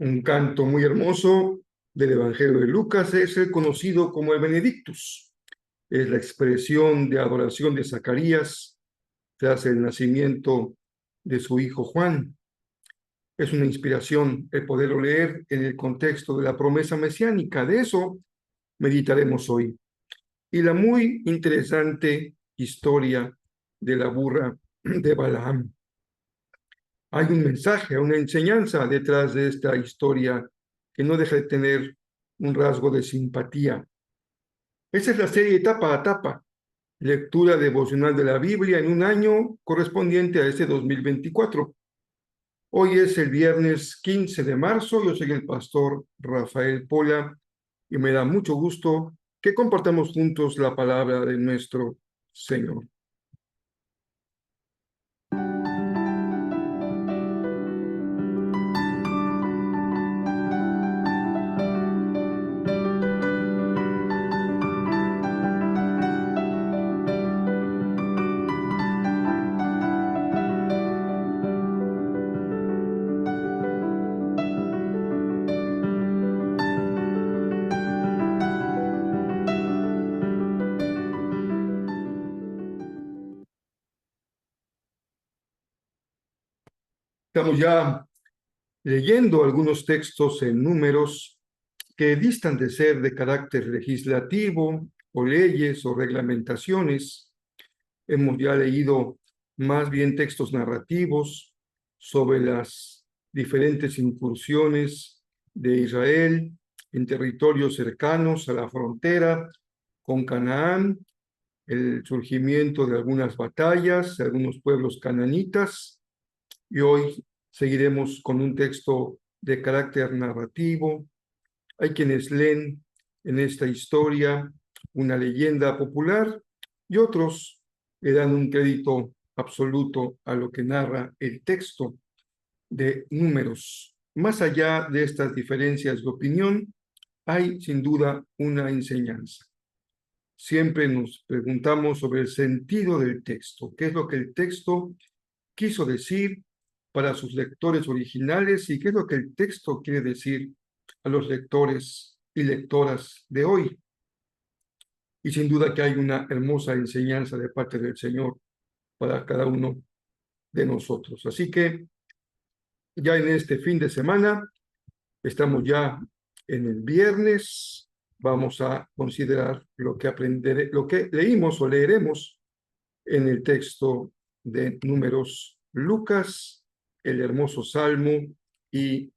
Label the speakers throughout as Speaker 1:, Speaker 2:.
Speaker 1: Un canto muy hermoso del Evangelio de Lucas es el conocido como el Benedictus. Es la expresión de adoración de Zacarías tras el nacimiento de su hijo Juan. Es una inspiración el poderlo leer en el contexto de la promesa mesiánica. De eso meditaremos hoy. Y la muy interesante historia de la burra de Balaam. Hay un mensaje, una enseñanza detrás de esta historia que no deja de tener un rasgo de simpatía. Esa es la serie etapa a etapa, lectura devocional de la Biblia en un año correspondiente a este 2024. Hoy es el viernes 15 de marzo, yo soy el pastor Rafael Pola y me da mucho gusto que compartamos juntos la palabra de nuestro Señor. Estamos ya leyendo algunos textos en Números que distan de ser de carácter legislativo o leyes o reglamentaciones. Hemos ya leído más bien textos narrativos sobre las diferentes incursiones de Israel en territorios cercanos a la frontera con Canaán, el surgimiento de algunas batallas, de algunos pueblos cananitas, y hoy seguiremos con un texto de carácter narrativo. Hay quienes leen en esta historia una leyenda popular y otros le dan un crédito absoluto a lo que narra el texto de Números. Más allá de estas diferencias de opinión, hay sin duda una enseñanza. Siempre nos preguntamos sobre el sentido del texto, qué es lo que el texto quiso decir para sus lectores originales y qué es lo que el texto quiere decir a los lectores y lectoras de hoy. Y sin duda que hay una hermosa enseñanza de parte del Señor para cada uno de nosotros. Así que ya en este fin de semana, estamos ya en el viernes, vamos a considerar lo que leímos o leeremos en el texto de Números, Lucas, el hermoso Salmo y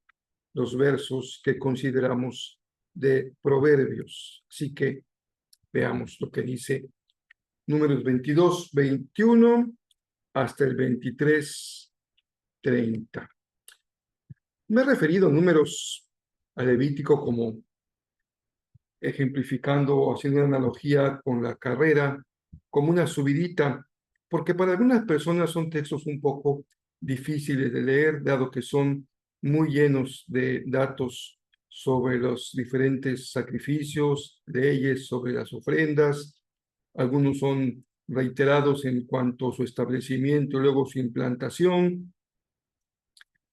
Speaker 1: los versos que consideramos de Proverbios. Así que veamos lo que dice Números 22, 21 hasta el 23, 30. Me he referido a Números a Levítico como ejemplificando o haciendo una analogía con la carrera, como una subidita, porque para algunas personas son textos un poco difíciles de leer, dado que son muy llenos de datos sobre los diferentes sacrificios, leyes sobre las ofrendas. Algunos son reiterados en cuanto a su establecimiento y luego su implantación,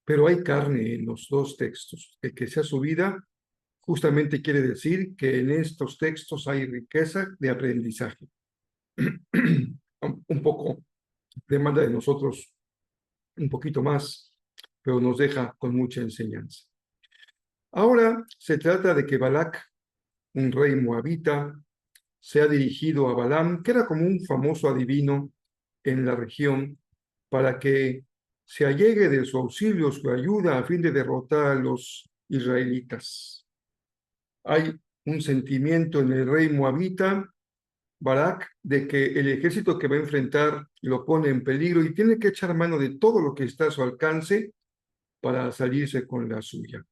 Speaker 1: pero hay carne en los dos textos. El que sea subida justamente quiere decir que en estos textos hay riqueza de aprendizaje. Un poco demanda de nosotros un poquito más, pero nos deja con mucha enseñanza. Ahora se trata de que Balac, un rey moabita, se ha dirigido a Balaam, que era como un famoso adivino en la región, para que se allegue de su auxilio, su ayuda, a fin de derrotar a los israelitas. Hay un sentimiento en el rey moabita Barak de que el ejército que va a enfrentar lo pone en peligro y tiene que echar mano de todo lo que está a su alcance para salirse con la suya.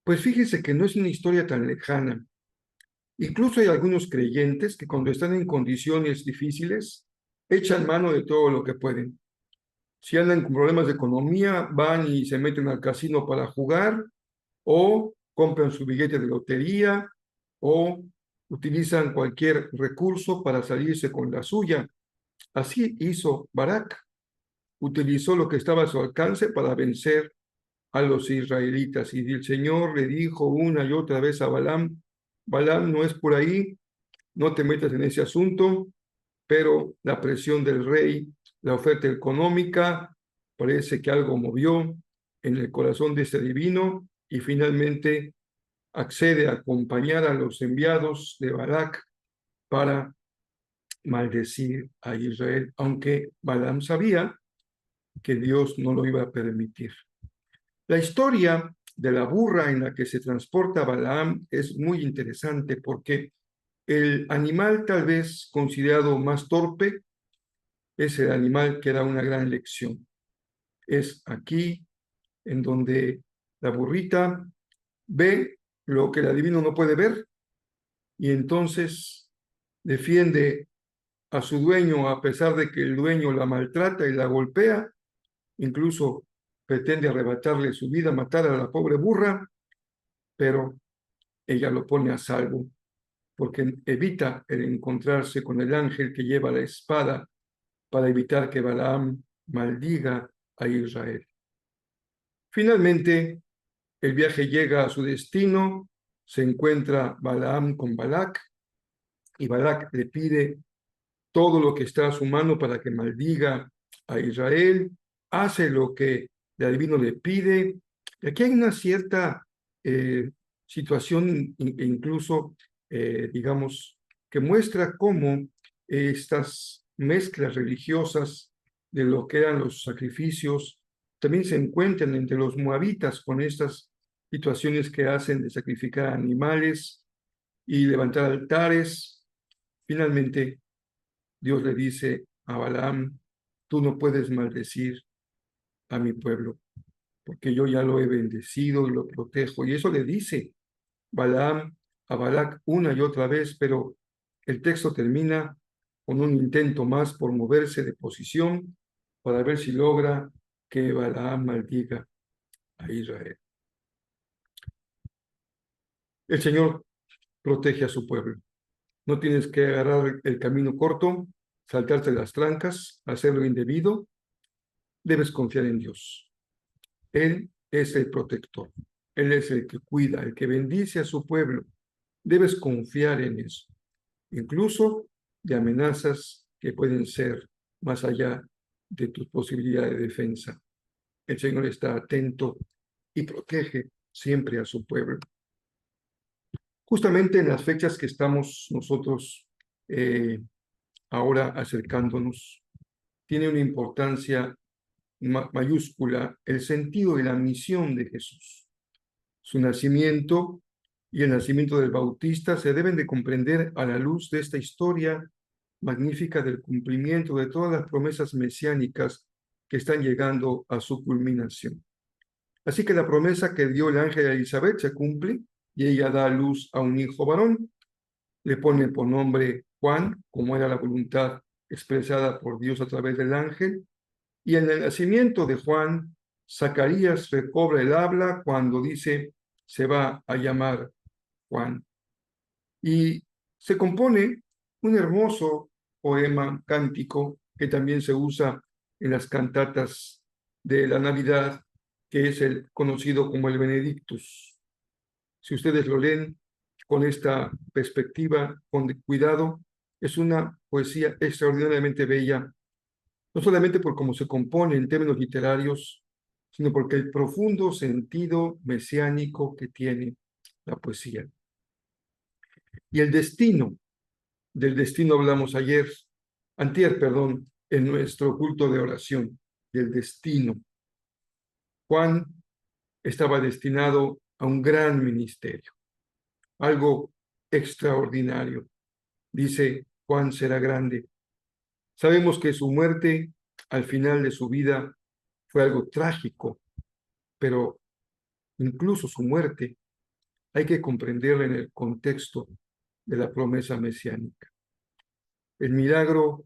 Speaker 1: Pues fíjese que no es una historia tan lejana. Incluso hay algunos creyentes que cuando están en condiciones difíciles, echan mano de todo lo que pueden. Si andan con problemas de economía, van y se meten al casino para jugar, o compran su billete de lotería, o utilizan cualquier recurso para salirse con la suya. Así hizo Barak. Utilizó lo que estaba a su alcance para vencer a los israelitas. Y el Señor le dijo una y otra vez a Balaam: Balaam, no es por ahí, no te metas en ese asunto, pero la presión del rey, la oferta económica, parece que algo movió en el corazón de ese divino y finalmente accede a acompañar a los enviados de Barak para maldecir a Israel, aunque Balaam sabía que Dios no lo iba a permitir. La historia de la burra en la que se transporta Balaam es muy interesante porque el animal tal vez considerado más torpe es el animal que da una gran lección. Es aquí en donde la burrita ve lo que el adivino no puede ver y entonces defiende a su dueño a pesar de que el dueño la maltrata y la golpea, incluso pretende arrebatarle su vida, matar a la pobre burra, pero ella lo pone a salvo porque evita el encontrarse con el ángel que lleva la espada para evitar que Balaam maldiga a Israel. Finalmente, el viaje llega a su destino, se encuentra Balaam con Balac y Balac le pide todo lo que está a su mano para que maldiga a Israel, hace lo que el adivino le pide. Y aquí hay una cierta situación incluso, digamos, que muestra cómo estas mezclas religiosas de lo que eran los sacrificios también se encuentran entre los moabitas con estas situaciones que hacen de sacrificar animales y levantar altares. Finalmente, Dios le dice a Balaam: tú no puedes maldecir a mi pueblo, porque yo ya lo he bendecido y lo protejo. Y eso le dice Balaam a Balac una y otra vez, pero el texto termina con un intento más por moverse de posición para ver si logra que Balaam maldiga a Israel. El Señor protege a su pueblo. No tienes que agarrar el camino corto, saltarte las trancas, hacer lo indebido. Debes confiar en Dios. Él es el protector. Él es el que cuida, el que bendice a su pueblo. Debes confiar en eso, incluso de amenazas que pueden ser más allá de tus posibilidades de defensa. El Señor está atento y protege siempre a su pueblo. Justamente en las fechas que estamos nosotros ahora acercándonos, tiene una importancia mayúscula el sentido de la misión de Jesús. Su nacimiento y el nacimiento del Bautista se deben de comprender a la luz de esta historia magnífica del cumplimiento de todas las promesas mesiánicas que están llegando a su culminación. Así que la promesa que dio el ángel a Elizabeth se cumple y ella da a luz a un hijo varón. Le pone por nombre Juan, como era la voluntad expresada por Dios a través del ángel. Y en el nacimiento de Juan, Zacarías recobra el habla cuando dice: se va a llamar Juan. Y se compone un hermoso poema cántico que también se usa en las cantatas de la Navidad, que es el conocido como el Benedictus. Si ustedes lo leen con esta perspectiva, con cuidado, es una poesía extraordinariamente bella, no solamente por cómo se compone en términos literarios, sino porque el profundo sentido mesiánico que tiene la poesía. Y el destino, del destino hablamos antier, perdón, en nuestro culto de oración, del destino. Juan estaba destinado a un gran ministerio, algo extraordinario. dice, Juan será grande. Sabemos que su muerte al final de su vida fue algo trágico, pero incluso su muerte hay que comprenderla en el contexto de la promesa mesiánica. El milagro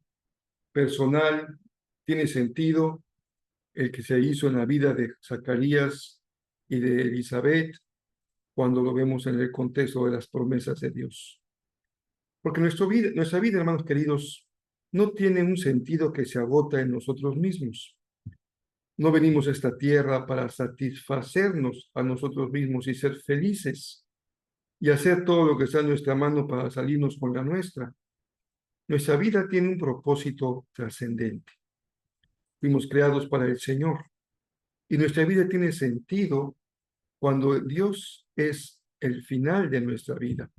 Speaker 1: personal tiene sentido, el que se hizo en la vida de Zacarías y de Elizabeth, cuando lo vemos en el contexto de las promesas de Dios. Porque nuestra vida, hermanos queridos, no tiene un sentido que se agota en nosotros mismos. No venimos a esta tierra para satisfacernos a nosotros mismos y ser felices y hacer todo lo que está en nuestra mano para salirnos con la nuestra. Nuestra vida tiene un propósito trascendente. Fuimos creados para el Señor y nuestra vida tiene sentido cuando Dios es el final de nuestra vida,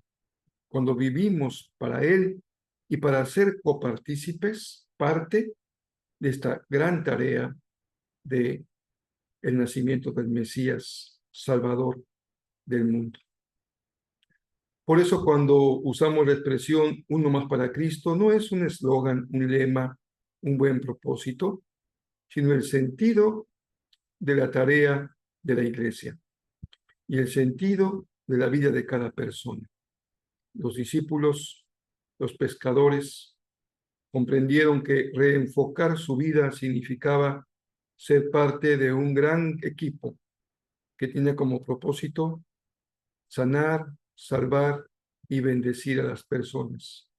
Speaker 1: cuando vivimos para Él y para ser copartícipes, parte de esta gran tarea de el nacimiento del Mesías, Salvador del mundo. Por eso cuando usamos la expresión uno más para Cristo, no es un eslogan, un lema, un buen propósito, sino el sentido de la tarea de la iglesia y el sentido de la vida de cada persona. Los discípulos, los pescadores, comprendieron que reenfocar su vida significaba ser parte de un gran equipo que tiene como propósito sanar, salvar y bendecir a las personas,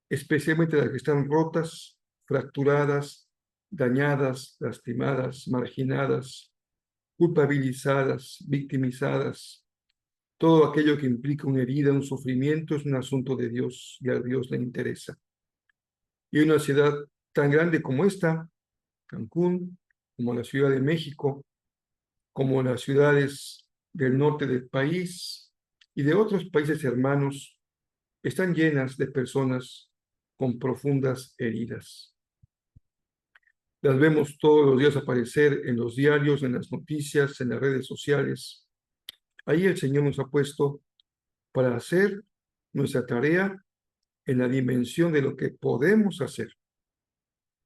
Speaker 1: especialmente las que están rotas, fracturadas, dañadas, lastimadas, marginadas, culpabilizadas, victimizadas. Todo aquello que implica una herida, un sufrimiento, es un asunto de Dios y a Dios le interesa. Y una ciudad tan grande como esta, Cancún, como la Ciudad de México, como las ciudades del norte del país y de otros países hermanos, están llenas de personas con profundas heridas. Las vemos todos los días aparecer en los diarios, en las noticias, en las redes sociales. Ahí el Señor nos ha puesto para hacer nuestra tarea en la dimensión de lo que podemos hacer.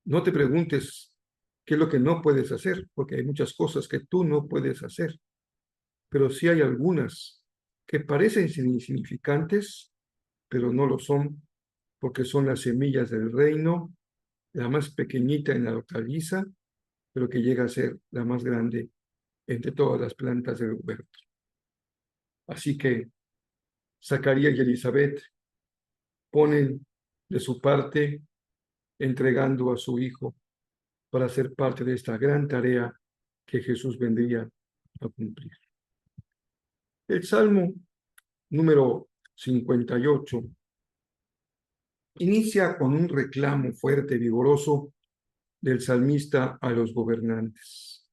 Speaker 1: No te preguntes qué es lo que no puedes hacer, porque hay muchas cosas que tú no puedes hacer, pero sí hay algunas que parecen insignificantes, pero no lo son, porque son las semillas del reino, la más pequeñita en la hortaliza, pero que llega a ser la más grande entre todas las plantas del huerto. Así que Zacarías y Elizabeth ponen de su parte entregando a su hijo para ser parte de esta gran tarea que Jesús vendría a cumplir. El Salmo número 58 inicia con un reclamo fuerte, vigoroso del salmista a los gobernantes.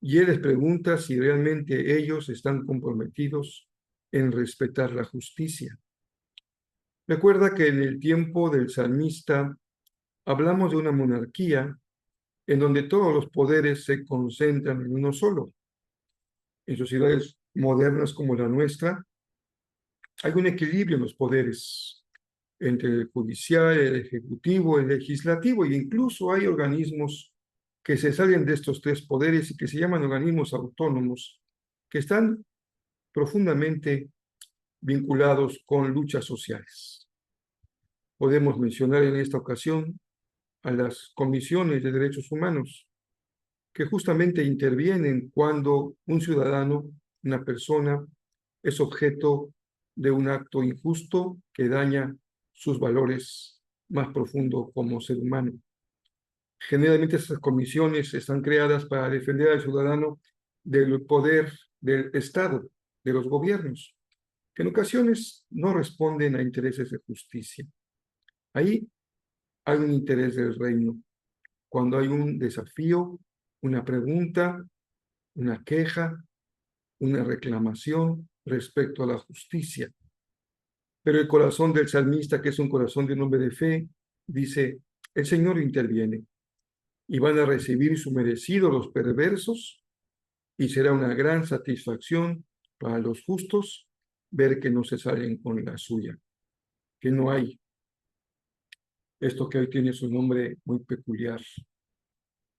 Speaker 1: Y él les pregunta si realmente ellos están comprometidos en respetar la justicia. Recuerda que en el tiempo del salmista hablamos de una monarquía en donde todos los poderes se concentran en uno solo. En sociedades modernas como la nuestra, hay un equilibrio en los poderes entre el judicial, el ejecutivo, el legislativo, e incluso hay organismos que se salen de estos tres poderes y que se llaman organismos autónomos, que están profundamente vinculados con luchas sociales. Podemos mencionar en esta ocasión a las comisiones de derechos humanos, que justamente intervienen cuando un ciudadano, una persona, es objeto de un acto injusto que daña sus valores más profundos como ser humano. Generalmente estas comisiones están creadas para defender al ciudadano del poder del Estado, de los gobiernos, que en ocasiones no responden a intereses de justicia. Ahí hay un interés del reino. Cuando hay un desafío, una pregunta, una queja, una reclamación respecto a la justicia. Pero el corazón del salmista, que es un corazón de un hombre de fe, dice, el Señor interviene y van a recibir su merecido los perversos y será una gran satisfacción para los justos ver que no se salen con la suya, que no hay Esto que hoy tiene su nombre muy peculiar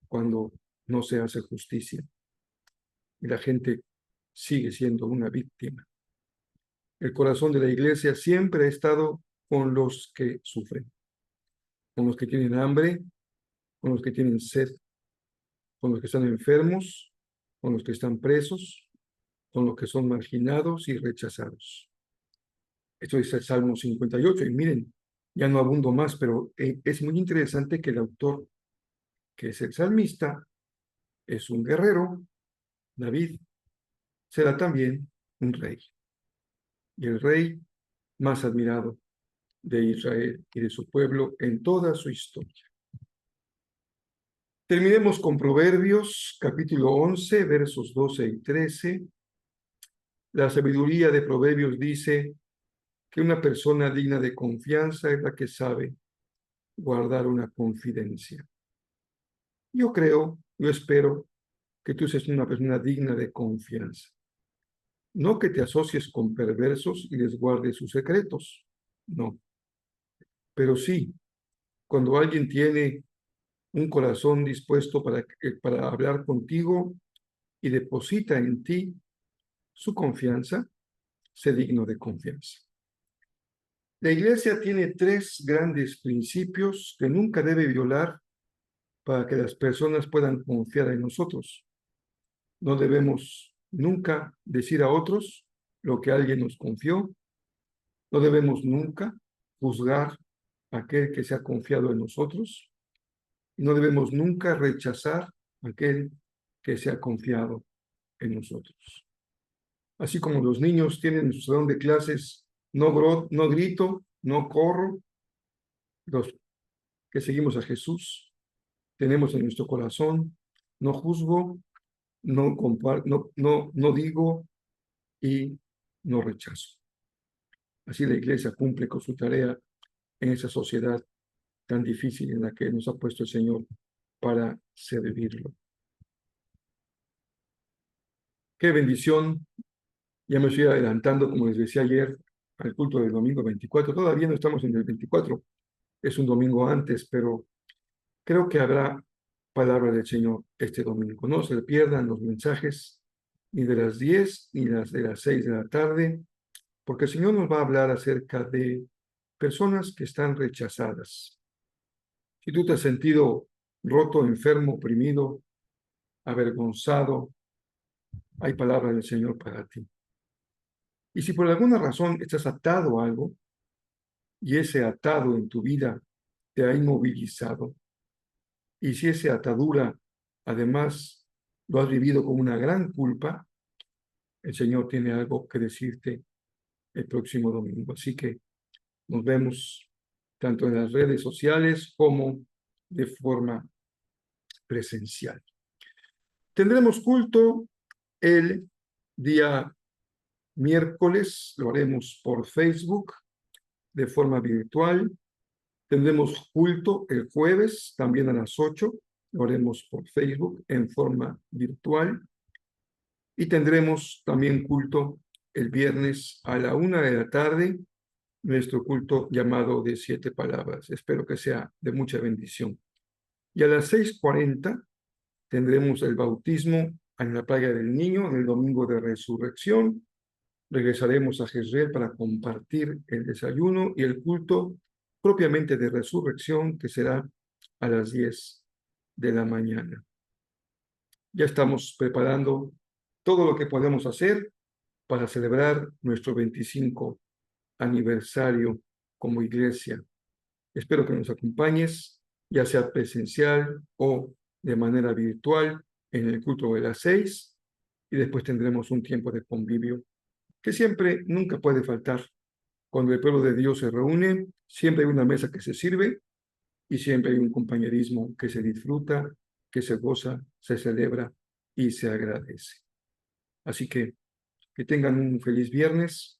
Speaker 1: cuando no se hace justicia y la gente sigue siendo una víctima. El corazón de la iglesia siempre ha estado con los que sufren, con los que tienen hambre, con los que tienen sed, con los que están enfermos, con los que están presos, con los que son marginados y rechazados. Esto dice el Salmo 58, y miren, ya no abundo más, pero es muy interesante que el autor, que es el salmista, es un guerrero. David será también un rey, y el rey más admirado de Israel y de su pueblo en toda su historia. Terminemos con Proverbios, capítulo 11, versos 12 y 13. La sabiduría de Proverbios dice que una persona digna de confianza es la que sabe guardar una confidencia. Yo espero que tú seas una persona digna de confianza. No que te asocies con perversos y les guardes sus secretos, no. Pero sí, cuando alguien tiene un corazón dispuesto para hablar contigo y deposita en ti su confianza, sé digno de confianza. La iglesia tiene 3 grandes principios que nunca debe violar para que las personas puedan confiar en nosotros. No debemos nunca decir a otros lo que alguien nos confió. No debemos nunca juzgar a aquel que se ha confiado en nosotros. No debemos nunca rechazar a aquel que se ha confiado en nosotros. Así como los niños tienen en su salón de clases, no grito, no corro, los que seguimos a Jesús, tenemos en nuestro corazón, no juzgo, no digo y no rechazo. Así la iglesia cumple con su tarea en esa sociedad tan difícil en la que nos ha puesto el Señor para servirlo. Qué bendición. Ya me estoy adelantando, como les decía ayer, al culto del domingo 24. Todavía no estamos en el 24, es un domingo antes, pero creo que habrá palabra del Señor este domingo. No se pierdan los mensajes ni de las 10 ni de las 6 de la tarde, porque el Señor nos va a hablar acerca de personas que están rechazadas. Si tú te has sentido roto, enfermo, oprimido, avergonzado, hay palabra del Señor para ti. Y si por alguna razón estás atado a algo y ese atado en tu vida te ha inmovilizado, y si esa atadura además lo has vivido como una gran culpa, el Señor tiene algo que decirte el próximo domingo. Así que nos vemos tanto en las redes sociales como de forma presencial. Tendremos culto el día miércoles, lo haremos por Facebook de forma virtual. Tendremos culto el jueves, también a las 8, lo haremos por Facebook en forma virtual. Y tendremos también culto el viernes a la 1 de la tarde, nuestro culto llamado de 7 palabras. Espero que sea de mucha bendición. Y a las 6:40 tendremos el bautismo en la playa del Niño, en el domingo de resurrección. Regresaremos a Jezreel para compartir el desayuno y el culto propiamente de resurrección, que será a las 10 de la mañana. Ya estamos preparando todo lo que podemos hacer para celebrar nuestro 25 aniversario como iglesia. Espero que nos acompañes, ya sea presencial o de manera virtual, en el culto de las 6, y después tendremos un tiempo de convivio que siempre, nunca puede faltar. Cuando el pueblo de Dios se reúne, siempre hay una mesa que se sirve y siempre hay un compañerismo que se disfruta, que se goza, se celebra y se agradece. Así que tengan un feliz viernes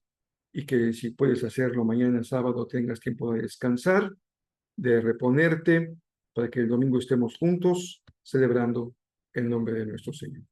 Speaker 1: y que si puedes hacerlo mañana sábado tengas tiempo de descansar, de reponerte, para que el domingo estemos juntos celebrando el nombre de nuestro Señor.